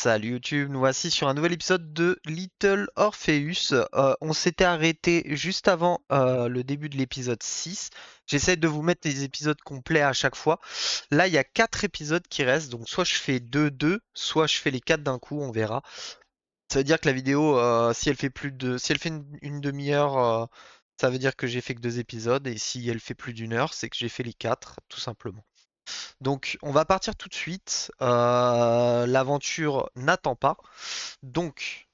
Salut YouTube, nous voici sur un nouvel épisode de Little Orpheus. On s'était arrêté juste avant le début de l'épisode 6. J'essaie de vous mettre les épisodes complets à chaque fois. Là, il y a 4 épisodes qui restent, donc soit je fais 2-2, soit je fais les 4 d'un coup, on verra. Ça veut dire que la vidéo, si elle fait si elle fait une demi-heure, ça veut dire que j'ai fait que 2 épisodes, et si elle fait plus d'une heure, c'est que j'ai fait les 4, tout simplement. Donc, on va partir tout de suite. L'aventure n'attend pas. Donc,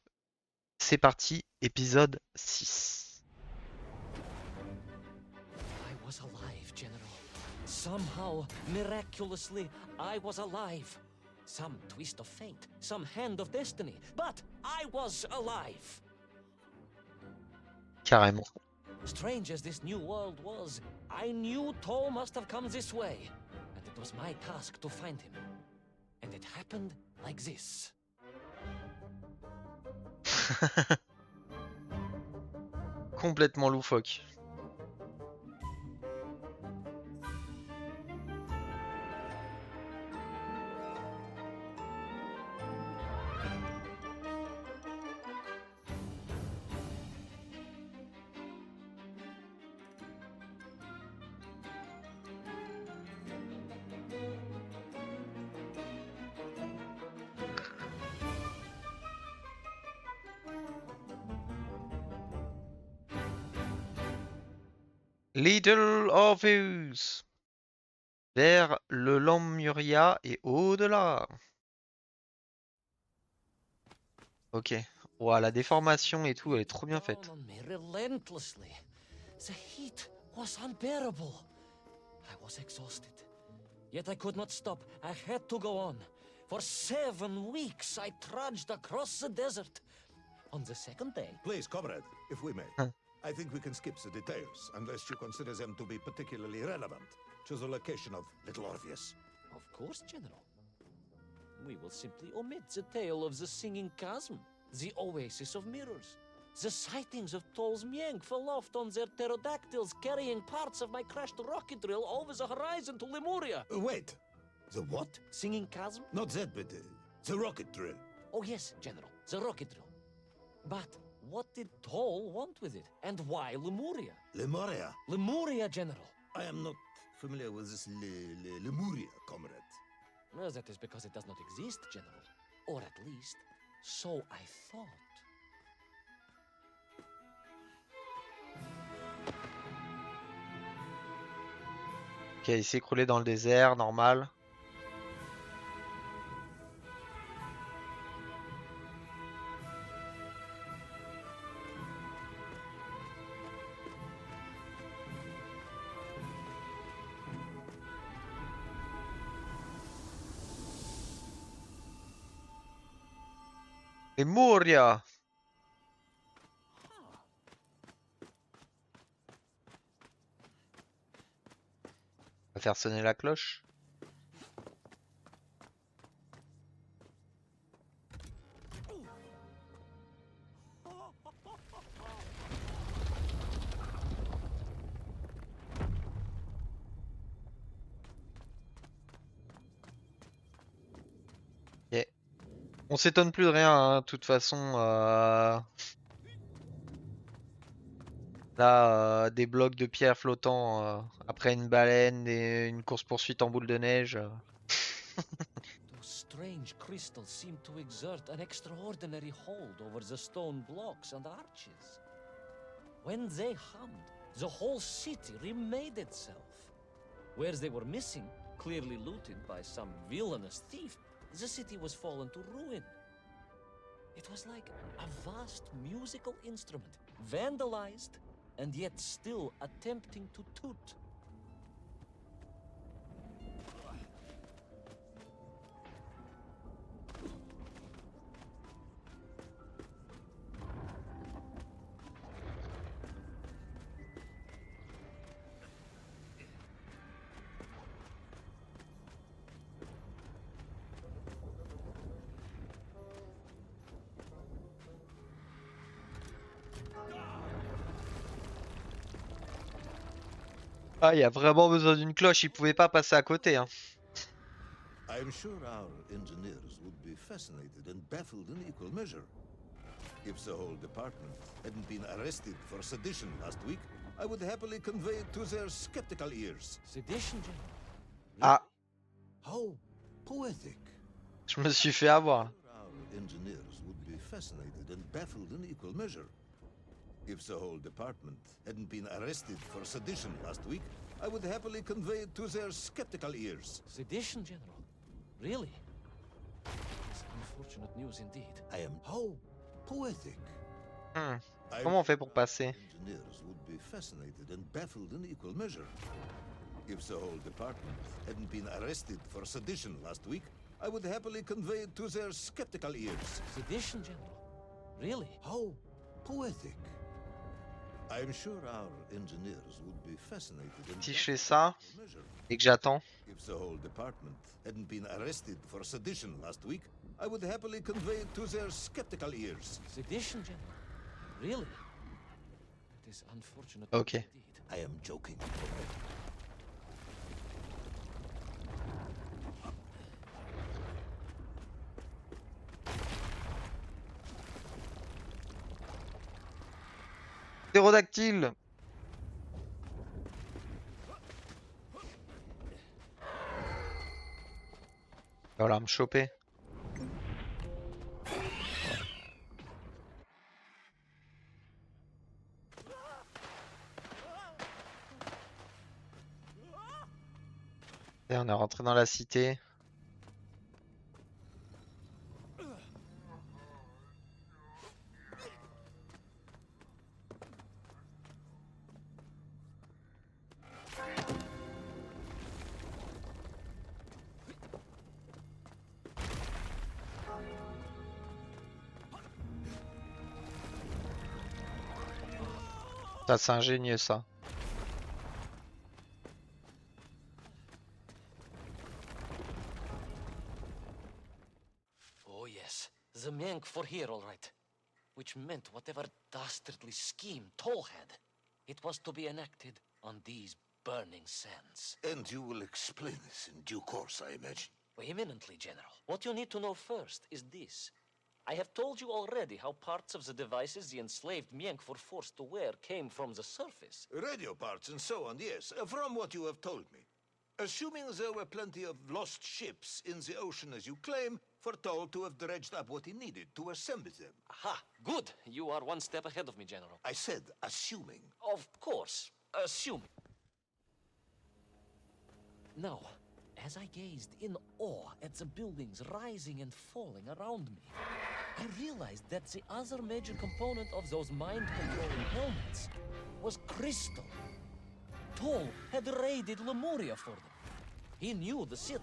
c'est parti, épisode 6. I was alive, General. Somehow, miraculously, I was alive. Some twist of fate, some hand of destiny, but I was alive. Carrément. Strange as this new world was, I knew Toll must have come this way, and it was my task to find him. And it happened like this. Complètement loufoque. Little Orpheus. Vers le Lemuria et au-delà. Ok. Ouah, la déformation et tout, elle est trop bien faite. Down on me relentlessly. The heat was unbearable. I was exhausted. Yet I could not stop. I had to go on. For 7 weeks I trudged across the desert. On the second day... Please, comrade, if we may. Huh. I think we can skip the details, unless you consider them to be particularly relevant to the location of Little Orpheus. Of course, General. We will simply omit the tale of the singing chasm, the oasis of mirrors, the sightings of Toll's Mieng aloft on their pterodactyls carrying parts of my crashed rocket drill over the horizon to Lemuria. Wait, the what? Singing chasm? Not that, but the rocket drill. Oh yes, General, the rocket drill. But what did Toll want with it? And why Lemuria? Lemuria. Lemuria, General. I am not familiar with this Lemuria, comrade. Well, that is because it does not exist, General. Or at least, so I thought. Ok, il s'est écroulé dans le désert, normal. Lemuria. On va faire sonner la cloche. Ok. On s'étonne plus de rien, hein, de toute façon. Là, des blocs de pierre flottants après une baleine et une course-poursuite en boule de neige. Those strange crystals seem to exert an extraordinary hold over the stone blocks and arches. When they hummed, the whole city remade itself. Where they were missing, clearly looted by some villainous thief, the city was fallen to ruin. It was like a vast musical instrument, vandalized, and yet still attempting to toot. Ah, il y a vraiment besoin d'une cloche, il pouvait pas passer à côté, hein. I I'm sure our engineers would be fascinated and baffled in equal measure. If the whole department hadn't been arrested for sedition last week, I would happily convey it to their skeptical ears. Sedition, General? Ah, How poetic. je me suis fait avoir. Our engineers would be fascinated and baffled in equal measure. If the whole department hadn't been arrested for sedition last week, I would happily convey it to their skeptical ears. Sedition, General? Really? It's unfortunate news indeed. I am how poetic. Comment on fait pour passer? Engineers would be fascinated and baffled in equal measure. If the whole department hadn't been arrested for sedition last week, I would happily convey it to their skeptical ears. Sedition, General? Really? How poetic. I am sure our engineers would be fascinated and Si je fais ça baffled in equal measure. et que j'attends. If the whole department hadn't been arrested for sedition last week, I would happily convey it to their skeptical ears. Sedition, General? Really? It is unfortunate Ok. news indeed. I am joking. Ptérodactyle. Voilà, me choper. Et on est rentré dans la cité. Ça, c'est ingénieux, ça. Oh yes, the Menk for here, all right. Which meant whatever dastardly scheme Toll had, it was to be enacted on these burning sands. And you will explain this in due course, I imagine. Eminently, General. What you need to know first is this. I have told you already how parts of the devices the enslaved Mienk were forced to wear came from the surface. Radio parts and so on, yes, from what you have told me. Assuming there were plenty of lost ships in the ocean as you claim, for Toll to have dredged up what he needed to assemble them. Aha, good. You are one step ahead of me, General. I said assuming. Of course, assume. Now, as I gazed in awe at the buildings rising and falling around me, I realized that the other major component of those mind-controlling helmets was crystal. Toll had raided Lemuria for them. He knew the city.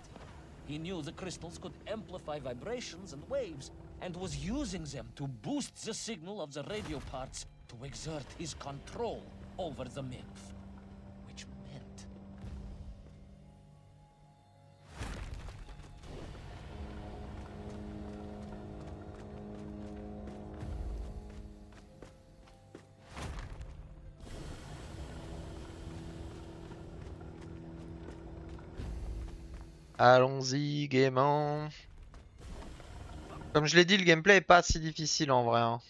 He knew the crystals could amplify vibrations and waves, and was using them to boost the signal of the radio parts to exert his control over the nymph. Which meant... Allons-y, gaiement. Comme je l'ai dit, le gameplay est pas si difficile en vrai, hein.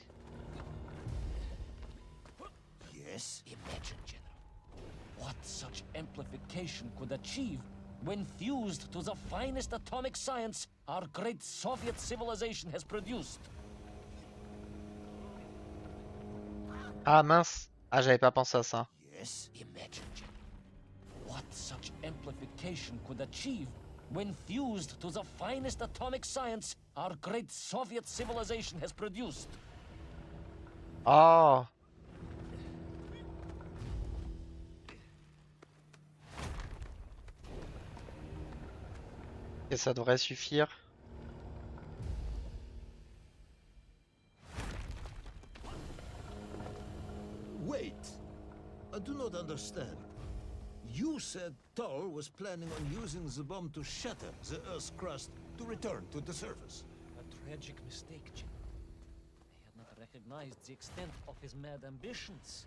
Yes? Imagine, General, what such amplification could achieve when fused to the finest atomic science our great Soviet civilization has produced. Ah mince. Ah, j'avais pas pensé à ça. Yes? Imagine, General, what such amplification could achieve when fused to the finest atomic science our great Soviet civilization has produced. Oh. Et ça devrait suffire. Wait! I do not understand. You said Toll was planning on using the bomb to shatter the Earth's crust to return to the surface. A tragic mistake, General. I had not recognized the extent of his mad ambitions.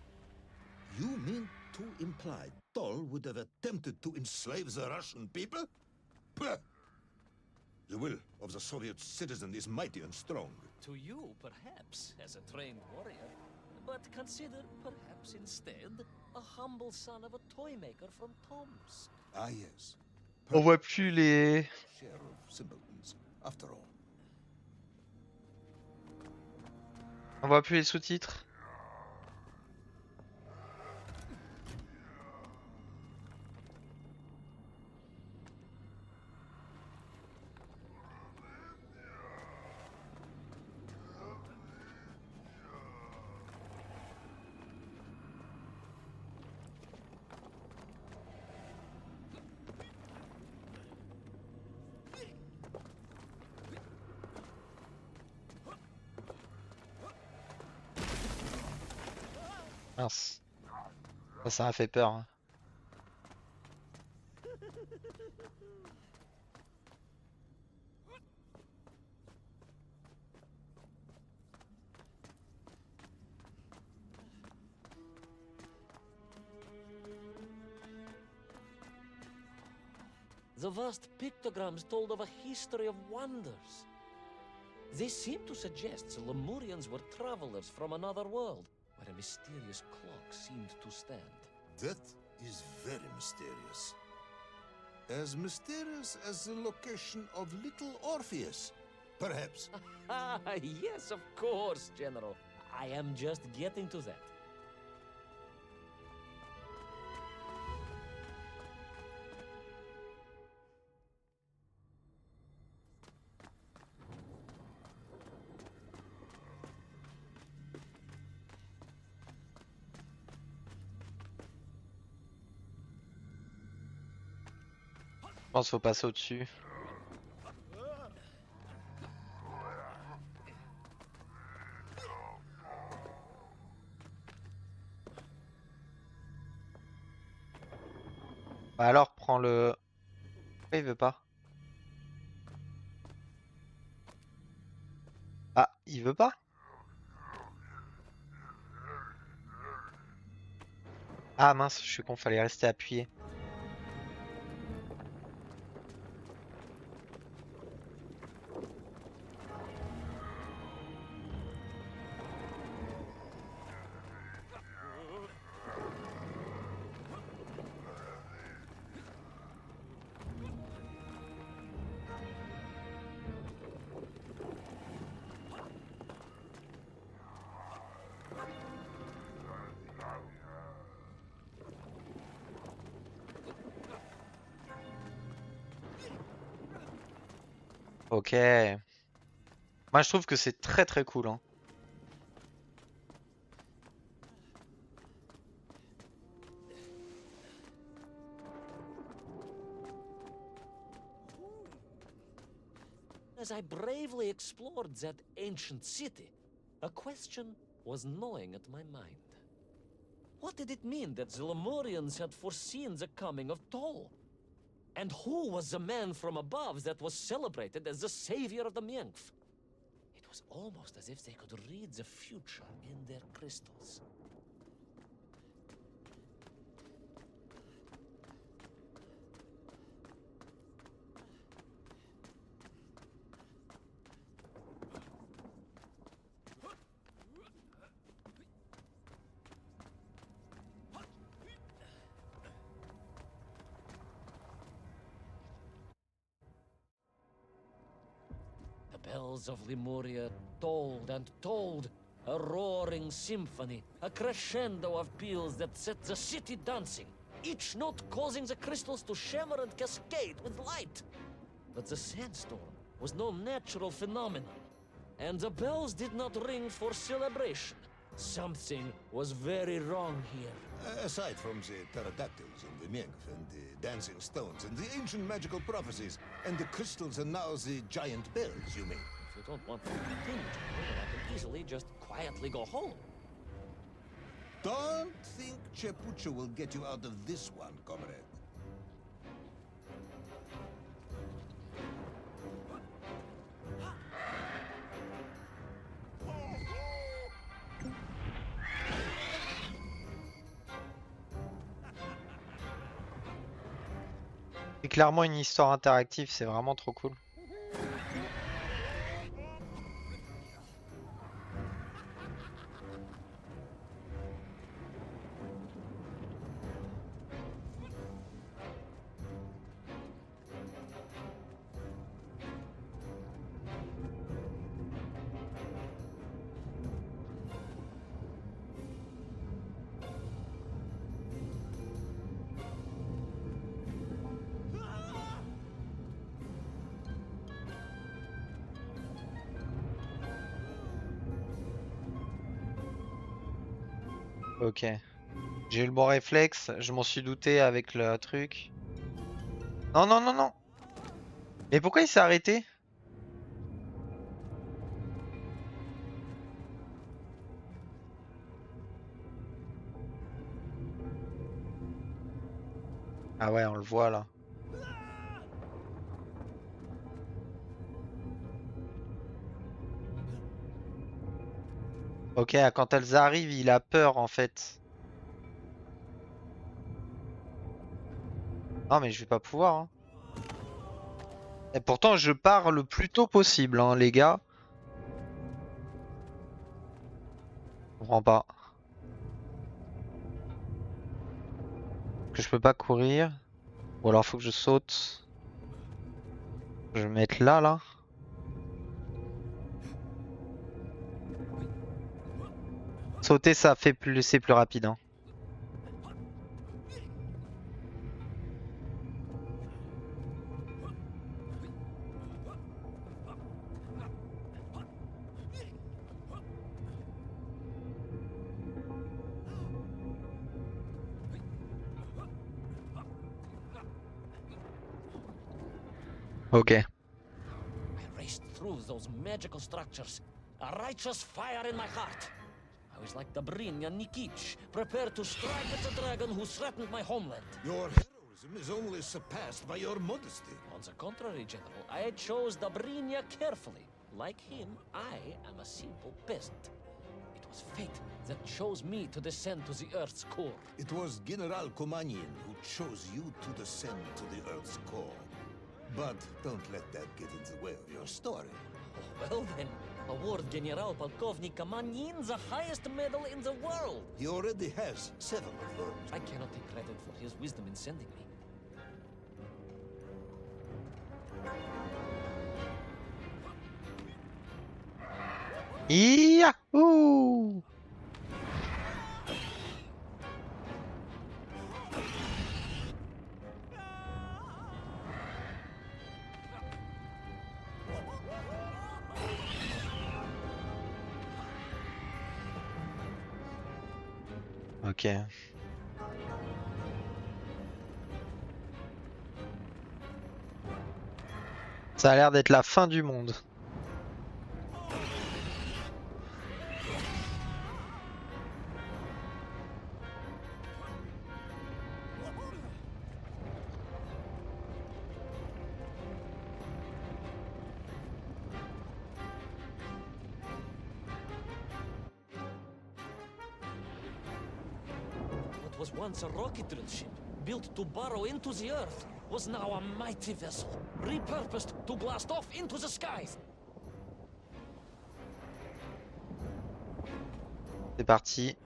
You mean to imply Toll would have attempted to enslave the Russian people? Pah! The will of the Soviet citizen is mighty and strong. To you, perhaps, as a trained warrior. But consider, perhaps instead, a humble son of a toy maker from Tomsk. Ah yes. On voit plus les... Share of simpletons, after all. On voit plus les sous-titres. Mince. Ça m'a fait peur. Hein. The vast pictograms told of a history of wonders. They seem to suggest the Lemurians were travelers from another world, where a mysterious clock seemed to stand. That is very mysterious. As mysterious as the location of little Orpheus, perhaps. Ah, yes, of course, General. I am just getting to that. Je pense qu'il faut passer au-dessus. Bah alors, prends le... Pourquoi il veut pas? Ah, il veut pas? Ah mince, je suis con, fallait rester appuyé. Ok. Moi je trouve que c'est très très cool. Hein. As I bravely explored that ancient city, a question was gnawing at my mind. What did it mean that the Lemurians had foreseen the coming of Tol? And who was the man from above that was celebrated as the savior of the Miengf? It was almost as if they could read the future in their crystals. The bells of Lemuria tolled and tolled, a roaring symphony, a crescendo of peals that set the city dancing, each note causing the crystals to shimmer and cascade with light. But the sandstorm was no natural phenomenon, and the bells did not ring for celebration. Something was very wrong here. Aside from the pterodactyls and the Miengf and the dancing stones and the ancient magical prophecies and the crystals and now the giant bells, you mean? If you don't want to continue, General, I can easily just quietly go home. Don't think Chepucha will get you out of this one, comrade. C'est clairement une histoire interactive, c'est vraiment trop cool. Ok. J'ai eu le bon réflexe, je m'en suis douté avec le truc. Non, non, non, non. Mais pourquoi il s'est arrêté? Ah ouais, on le voit là. Ok, quand elles arrivent, il a peur en fait. Non, mais je vais pas pouvoir, hein. Et pourtant, je pars le plus tôt possible, hein, les gars. Je comprends pas. Que je peux pas courir. Ou alors faut que je saute. Je vais me mettre là, là. Sauter, ça fait plus, c'est plus rapide, hein. Ok. I raced through those magical structures, a righteous fire in my heart. I was like the Brinya Nikic, prepared to strike at the dragon who threatened my homeland. Your heroism is only surpassed by your modesty. On the contrary, General, I chose the Brinya carefully. Like him, I am a simple peasant. It was fate that chose me to descend to the Earth's core. It was General Komanyin who chose you to descend to the Earth's core. But don't let that get in the way of your story. Oh, well then, award General Polkovnik Kamanyin the highest medal in the world. He already has 7 of those. I cannot take credit for his wisdom in sending me. Yahoo! Ok. Ça a l'air d'être la fin du monde. What was once a rocket drill ship, built to burrow into the Earth, was now a mighty vessel, repurposed to blast off into the skies. C'est parti.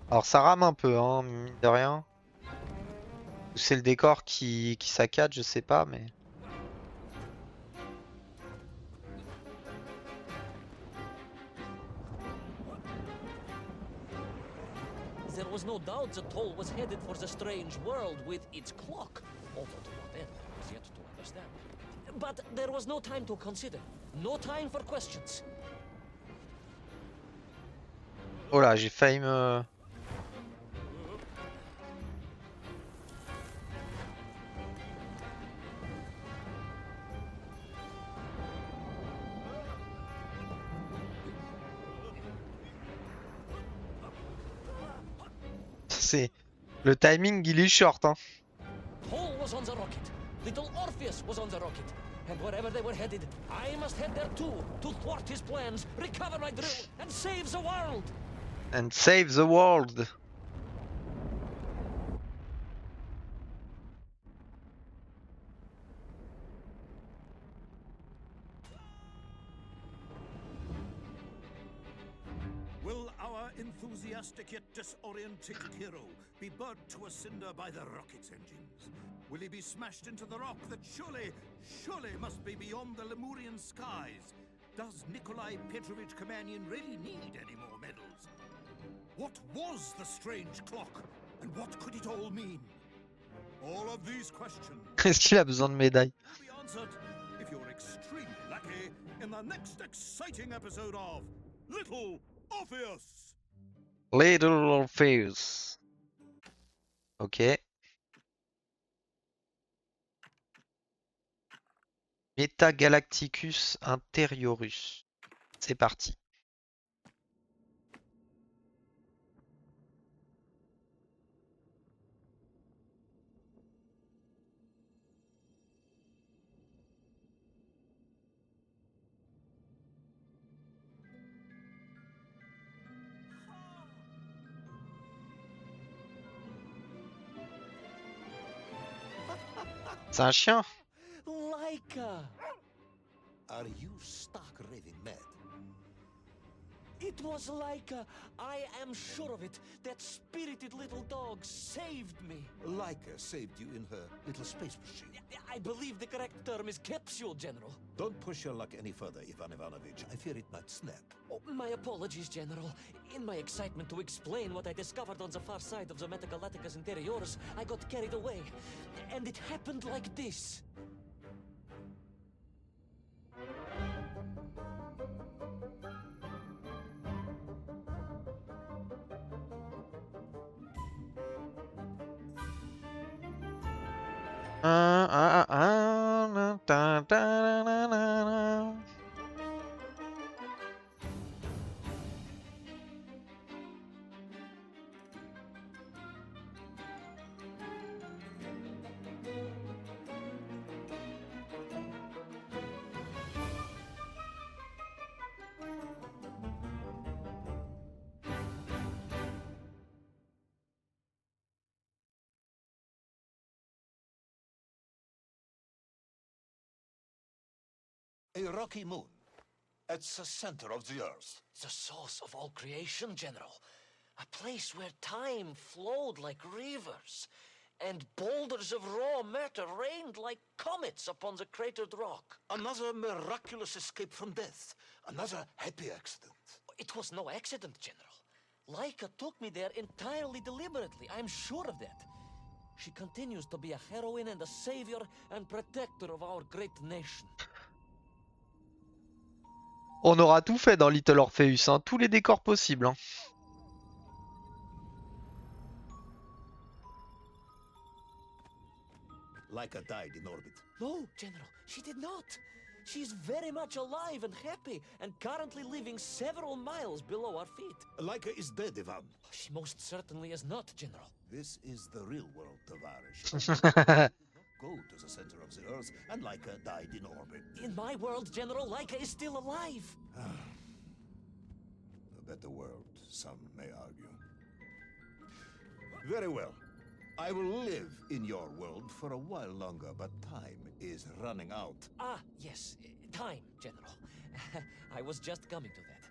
Alors ça rame un peu, hein, mine de rien. Ou c'est le décor qui saccade, je sais pas, mais... There was no doubt the toll was headed for the strange world with its clock, although to what end was yet to understand. But there was no time to consider, no time for questions. Oh là, j'ai failli me... C'est... Le timing, il est short, hein. Toll was on the rocket. Little Orpheus was on the rocket. And wherever they were headed, I must head there too, to thwart his plans, recover my drill, and save the world! And save the world. Will our enthusiastic yet disoriented hero be burnt to a cinder by the rocket's engines? Will he be smashed into the rock that surely must be beyond the Lemurian skies? Does Nikolai Petrovich Kamanyin really need any more medals? What was the strange clock, and what could it all mean? All of these questions Est-ce qu'il a besoin de médailles? will be answered if you're extremely lucky in the next exciting episode of Little Orpheus. Little Orpheus. Ok. Metagalacticus interiorus. C'est parti. C'est un chien? Laika! Are you stark raving mad? It was Laika. I am sure of it. That spirited little dog saved me. Laika saved you in her little space machine. I believe the correct term is capsule, General. Don't push your luck any further, Ivan Ivanovich. I fear it might snap. Oh, my apologies, General. In my excitement to explain what I discovered on the far side of the Metagalacticus Interiorus, I got carried away. And it happened like this. A rocky moon. It's the center of the Earth. The source of all creation, General. A place where time flowed like rivers, and boulders of raw matter rained like comets upon the cratered rock. Another miraculous escape from death. Another happy accident. It was no accident, General. Laika took me there entirely deliberately. I'm sure of that. She continues to be a heroine and a savior and protector of our great nation. On aura tout fait dans Little Orpheus, hein. Tous les décors possibles. Hein. Laika died in orbit. No, General, she did not. She's very much alive and happy, and currently living several miles below our feet. Laika is dead, Ivan. She most certainly is not, General. This is the real world, Tovarish. Go to the center of the Earth, and Laika died in orbit. In my world, General, Laika is still alive. A better world, some may argue. Very well. I will live in your world for a while longer, but time is running out. Ah, yes, time, General. I was just coming to that.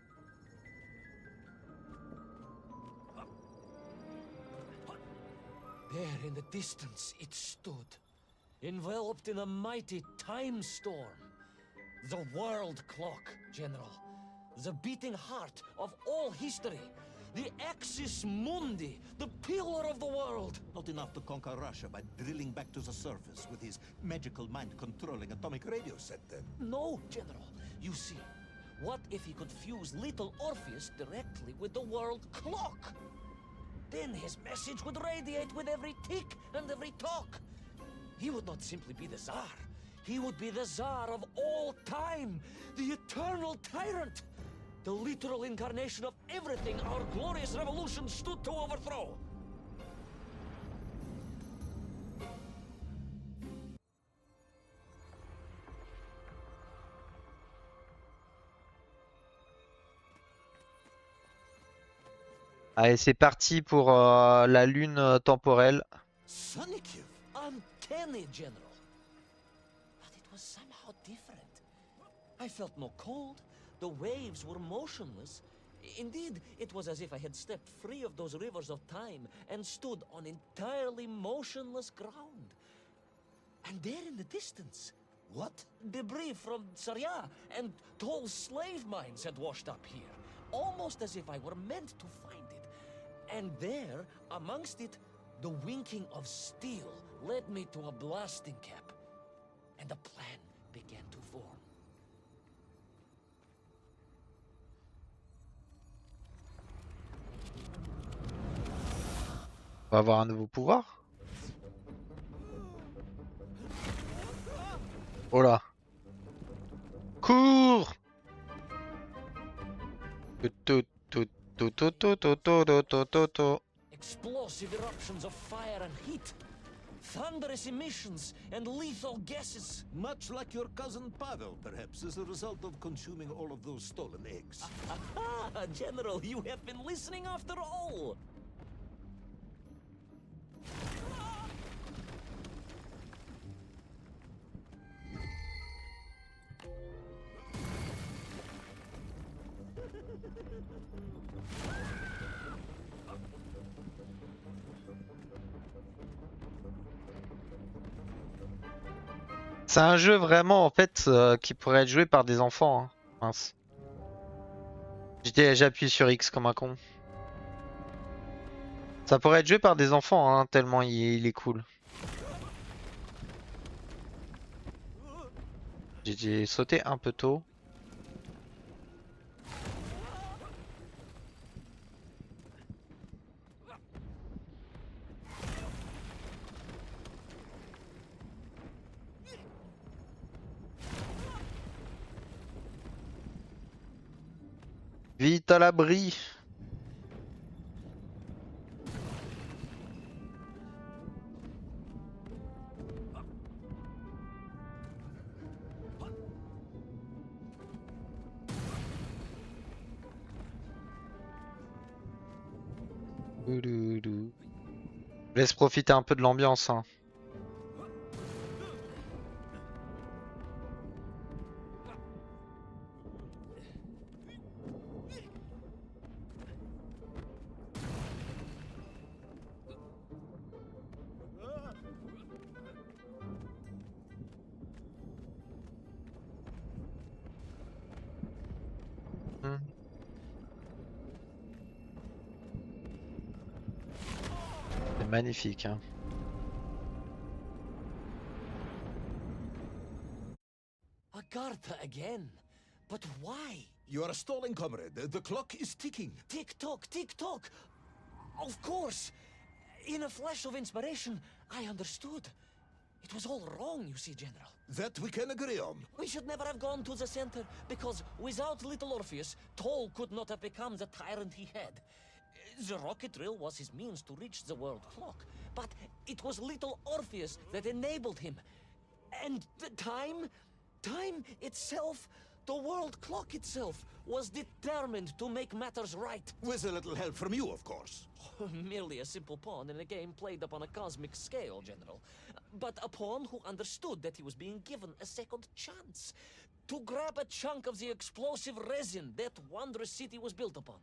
There in the distance it stood, enveloped in a mighty time storm. The world clock, General. The beating heart of all history. The axis mundi, the pillar of the world. Not enough to conquer Russia by drilling back to the surface with his magical mind-controlling atomic radio set, then. No, General. You see, what if he could fuse little Orpheus directly with the world clock? Then his message would radiate with every tick and every talk. He would not simply be the Tsar. He would be the Tsar of all time, the eternal tyrant, the literal incarnation of everything our glorious revolution stood to overthrow. Allez, c'est parti pour la lune temporelle. Sonic! Uncanny, General. But it was somehow different. I felt no cold. The waves were motionless. Indeed, it was as if I had stepped free of those rivers of time and stood on entirely motionless ground. And there in the distance, What? debris from Syria and tall slave mines had washed up here, almost as if I were meant to find it. And there, amongst it, The winking of steel led me to a blasting cap, and a plan began to form. On va avoir un nouveau pouvoir. Oh là. Cours. Explosive eruptions of fire and heat, thunderous emissions, and lethal gases. Much like your cousin Pavel, perhaps, as a result of consuming all of those stolen eggs. Ah, General, you have been listening after all. C'est un jeu vraiment en fait qui pourrait être joué par des enfants. Hein. Mince. J'ai appuyé sur X comme un con. Ça pourrait être joué par des enfants hein, tellement il est cool. J'ai sauté un peu tôt. Vite à l'abri. Laisse profiter un peu de l'ambiance. Hein. C'est magnifique. Hein. Agartha again? But why? You are stalling, comrade. The clock is ticking. Tick-tock, tick-tock! Of course! In a flash of inspiration, I understood. It was all wrong, you see, General. That we can agree on. We should never have gone to the center, because without little Orpheus, Toll could not have become the tyrant he had. The rocket drill was his means to reach the world clock, but it was little Orpheus that enabled him. And the time itself, the world clock itself, was determined to make matters right. With a little help from you, of course. Merely a simple pawn in a game played upon a cosmic scale, General. But a pawn who understood that he was being given a second chance to grab a chunk of the explosive resin that wondrous city was built upon.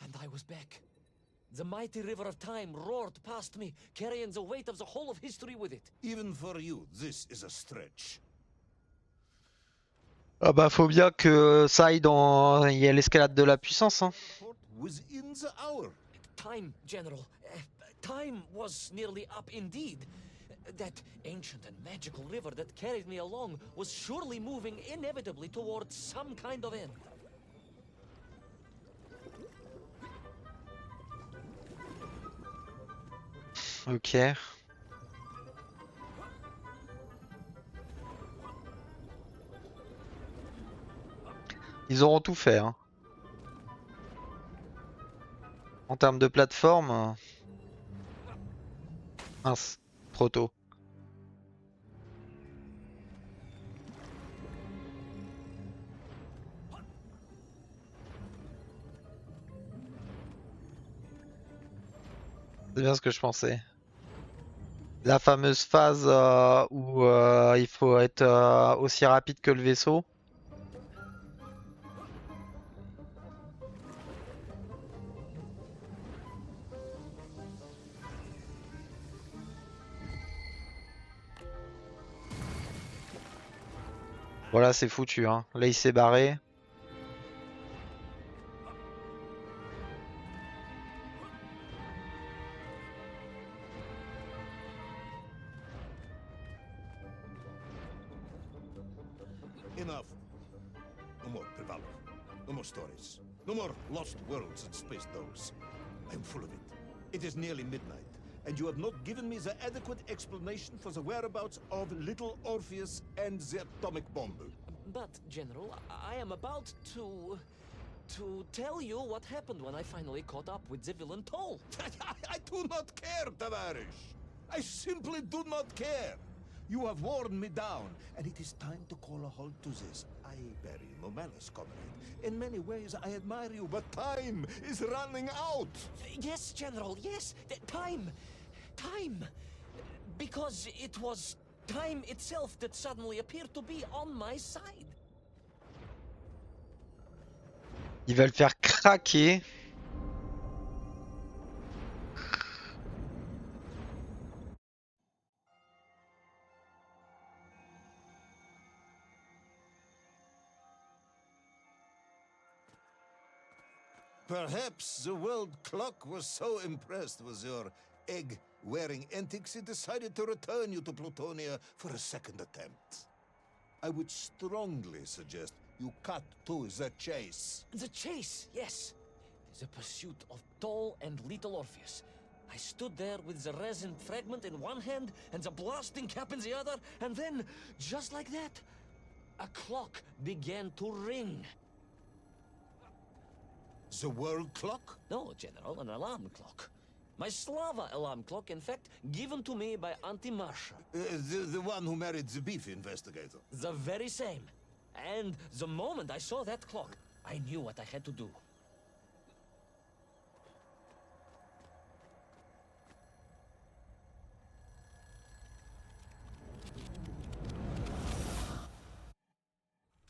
And I was back. The mighty river of time roared past me, carrying the weight of the whole of history with it. Even for you, this is a stretch. Ah bah faut bien que ça aille dans... Il y a l'escalade de la puissance. Hein. Within the hour. Time, General. Time was nearly up indeed. That ancient and magical river that carried me along was surely moving inevitably towards some kind of end. Ok. Ils auront tout fait. Hein. En termes de plateforme. Mince, trop tôt. C'est bien ce que je pensais. La fameuse phase où il faut être aussi rapide que le vaisseau. Voilà, c'est foutu, hein. Là, il s'est barré. Enough. No more Privalov. No more stories. No more lost worlds and space dolls. I'm full of it. It is nearly midnight, and you have not given me the adequate explanation for the whereabouts of little Orpheus and the atomic bomb. But, General, I am about to tell you what happened when I finally caught up with the villain Toll. I do not care, Tavarish. I simply do not care. You have worn me down, and it is time to call a halt to this. I bear you no malice, comrade. In many ways, I admire you, but time is running out. Yes, General, yes. Time. Time. Because it was time itself that suddenly appeared to be on my side. Il va le faire craquer. Perhaps the world clock was so impressed with your egg-wearing antics it decided to return you to Plutonia for a second attempt. I would strongly suggest you cut to the chase. The chase, yes. The pursuit of Toll and little Orpheus. I stood there with the resin fragment in one hand and the blasting cap in the other, and then, just like that, a clock began to ring. The world clock? No, General, an alarm clock. My Slava alarm clock, in fact, given to me by Auntie Marsha. The one who married the beef investigator. The very same. And the moment I saw that clock, I knew what I had to do.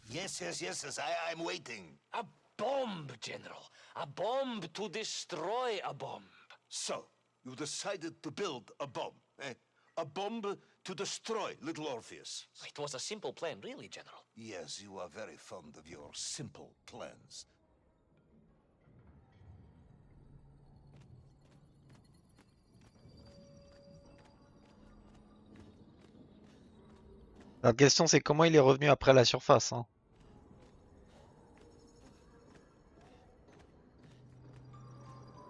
Yes, I'm waiting. A bomb, General. A bomb to destroy a bomb. So, you decided to build a bomb, eh? A bomb to destroy little Orpheus. It was a simple plan, really, General. Yes, you are very fond of your simple plans. La question, c'est comment il est revenu après la surface, hein.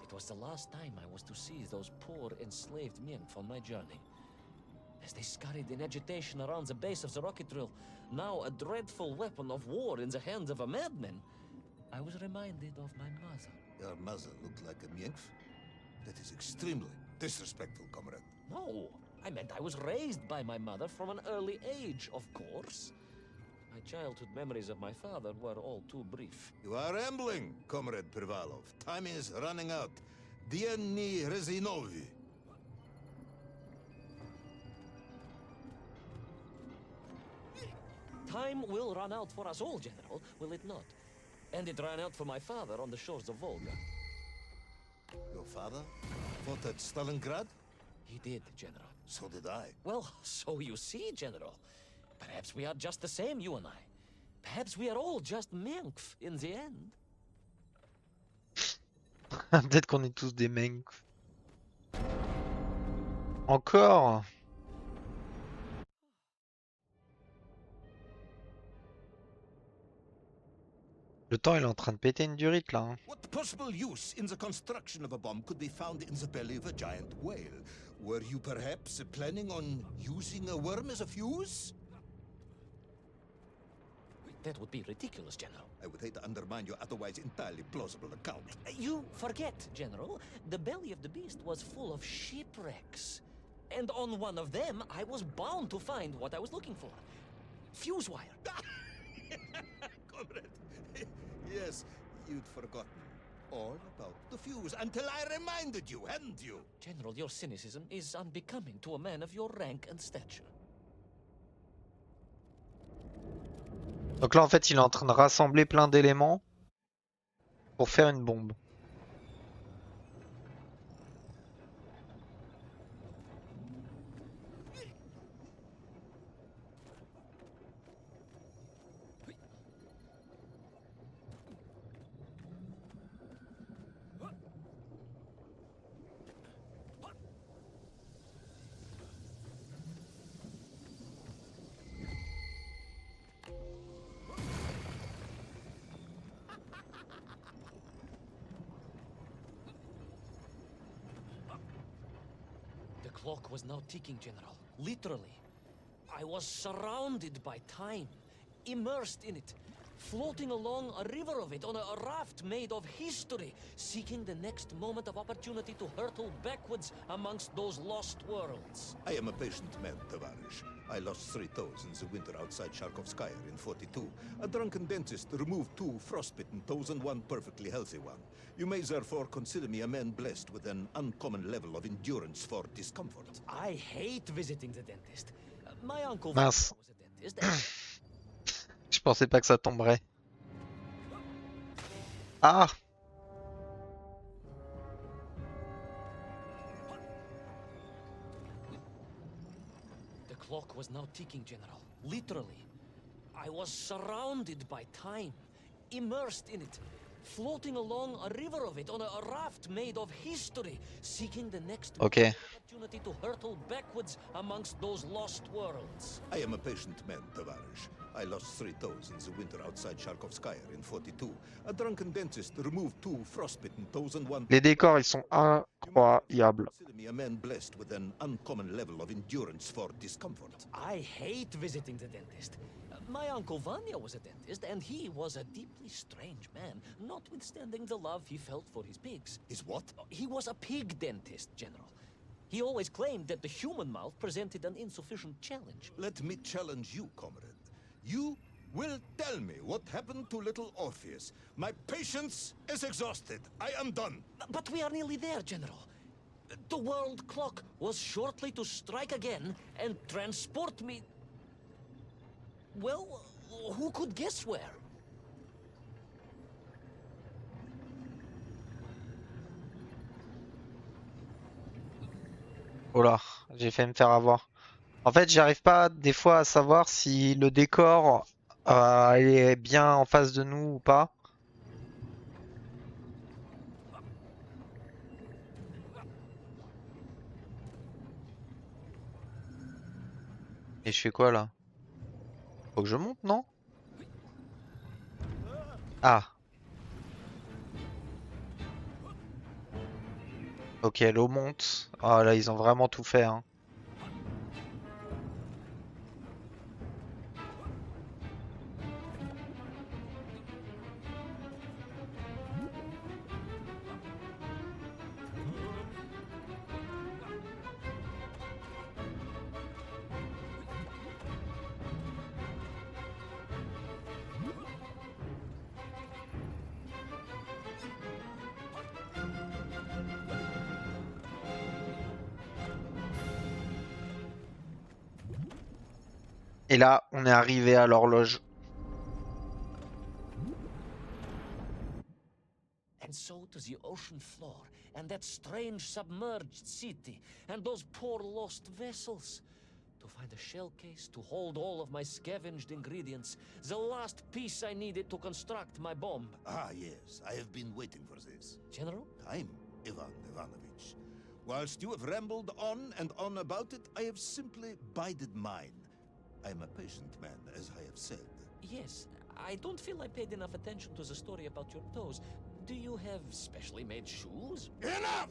It was the last time I was to see those poor enslaved men on my journey. As they scurried in agitation around the base of the rocket drill, now a dreadful weapon of war in the hands of a madman, I was reminded of my mother. Your mother looked like a nymph? That is extremely disrespectful, comrade. No, I meant I was raised by my mother from an early age, of course. My childhood memories of my father were all too brief. You are rambling, Comrade Privalov. Time is running out. Dieni Rezinovi. Time will run out for us all, General, will it not? And it ran out for my father on the shores of Volga. Your father fought at Stalingrad? He did, General. So did I. Well, so you see, General. Perhaps we are just the same, you and I. Perhaps we are all just menkf in the end. Peut-être qu'on est tous des mecs. Encore? Le temps il est en train de péter une durite là, hein. What possible use in the construction of a bomb could be found in the belly of a giant whale? Were you perhaps planning on using a worm as a fuse? That would be ridiculous, General. I would hate to undermine your otherwise entirely plausible account. You forget, General. The belly of the beast was full of shipwrecks. And on one of them, I was bound to find what I was looking for. Fuse wire. Comrade, yes, you'd forgotten all about the fuse until I reminded you, hadn't you? General, your cynicism is unbecoming to a man of your rank and stature. Donc là en fait il est en train de rassembler plein d'éléments pour faire une bombe. The clock was now ticking, General. Literally. I was surrounded by time, immersed in it, floating along a river of it on a raft made of history, seeking the next moment of opportunity to hurtle backwards amongst those lost worlds. I am a patient man, Tavarish. I lost 3 toes in the winter outside Sharkovskaya in 42. A drunken dentist removed 2 frostbitten toes and 1 perfectly healthy one. You may therefore consider me a man blessed with an uncommon level of endurance for discomfort. I hate visiting the dentist. My uncle Mince. was a dentist. And Je pensais pas que ça tomberait. Ah! the clock was now ticking, General. Literally. I was surrounded by time, immersed in it, floating along a river of it on a raft made of history, seeking the next Ok. opportunity to hurtle backwards amongst those lost worlds. I am a patient man, Tavarish. I lost 3 toes in the winter outside Sharkovskaya in 42. A drunken dentist removed 2 frostbitten toes and 1... Les décors, ils sont incroyables. Consider me a man blessed with an uncommon level of endurance for discomfort. I hate visiting the dentist. My uncle Vanya was a dentist, and he was a deeply strange man, notwithstanding the love he felt for his pigs. Is what? He was a pig dentist, General. He always claimed that the human mouth presented an insufficient challenge. Let me challenge you, comrade. You will tell me what happened to little Orpheus. My patience is exhausted. I am done. But we are nearly there, General. The world clock was shortly to strike again and transport me... Well, who could guess where? Oh là, j'ai fait me faire avoir. En fait, j'arrive pas des fois à savoir si le décor est bien en face de nous ou pas. Et je fais quoi là? Faut que je monte, non? Ah. Ok, l'eau monte. Ah là, ils ont vraiment tout fait, hein. Et là, on est arrivé à l'horloge. And so to the ocean floor, and that strange submerged city, and those poor lost vessels. To find a shell case to hold all of my scavenged ingredients, the last piece I needed to construct my bomb. Ah, yes. I have been waiting for this. General? Time, Ivan Ivanovich. Whilst you have rambled on and on about it, I have simply bided mine. I am a patient man, as I have said. Yes, I don't feel I paid enough attention to the story about your toes. Do you have specially made shoes? Enough!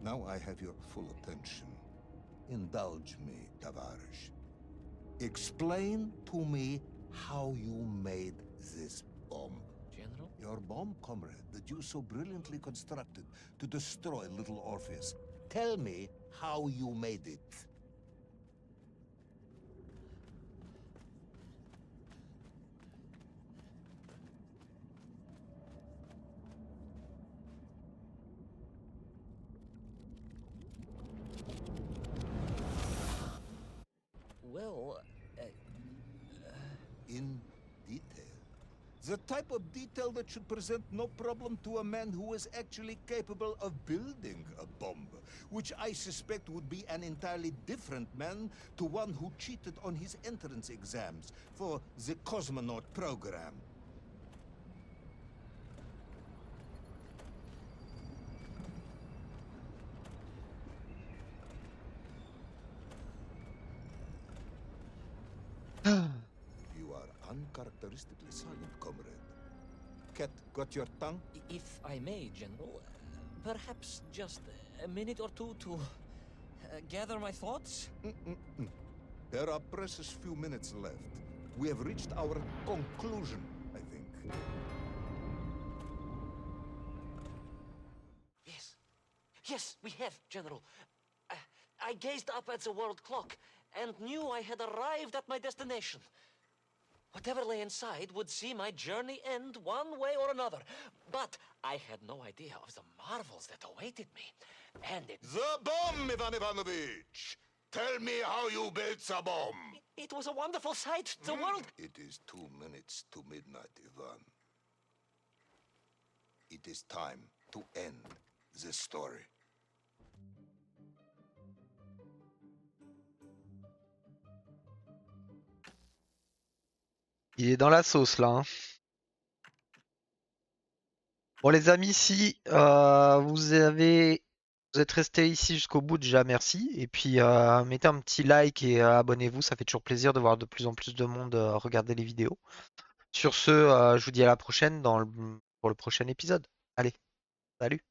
Now I have your full attention. Indulge me, Tavarish. Explain to me how you made this bomb. General? Your bomb, comrade, that you so brilliantly constructed to destroy little Orpheus. Tell me how you made it. Well, In detail. The type of detail that should present no problem to a man who is actually capable of building a bomb, which I suspect would be an entirely different man to one who cheated on his entrance exams for the cosmonaut program. You are uncharacteristically silent, comrade. cat got your tongue? If I may, General, perhaps just a minute or two to gather my thoughts? There are precious few minutes left. We have reached our conclusion, I think. Yes. Yes, we have, General. I gazed up at the world clock and knew I had arrived at my destination. Whatever lay inside would see my journey end one way or another. But I had no idea of the marvels that awaited me. And The bomb, Ivan Ivanovich! Tell me how you built the bomb! it was a wonderful sight. The world... It is 2 minutes to midnight, Ivan. It is time to end this story. Il est dans la sauce là, hein. Bon les amis, si vous êtes restés ici jusqu'au bout, déjà merci. Et puis mettez un petit like et abonnez-vous, ça fait toujours plaisir de voir de plus en plus de monde regarder les vidéos. Sur ce, je vous dis à la prochaine pour le prochain épisode. Allez, salut!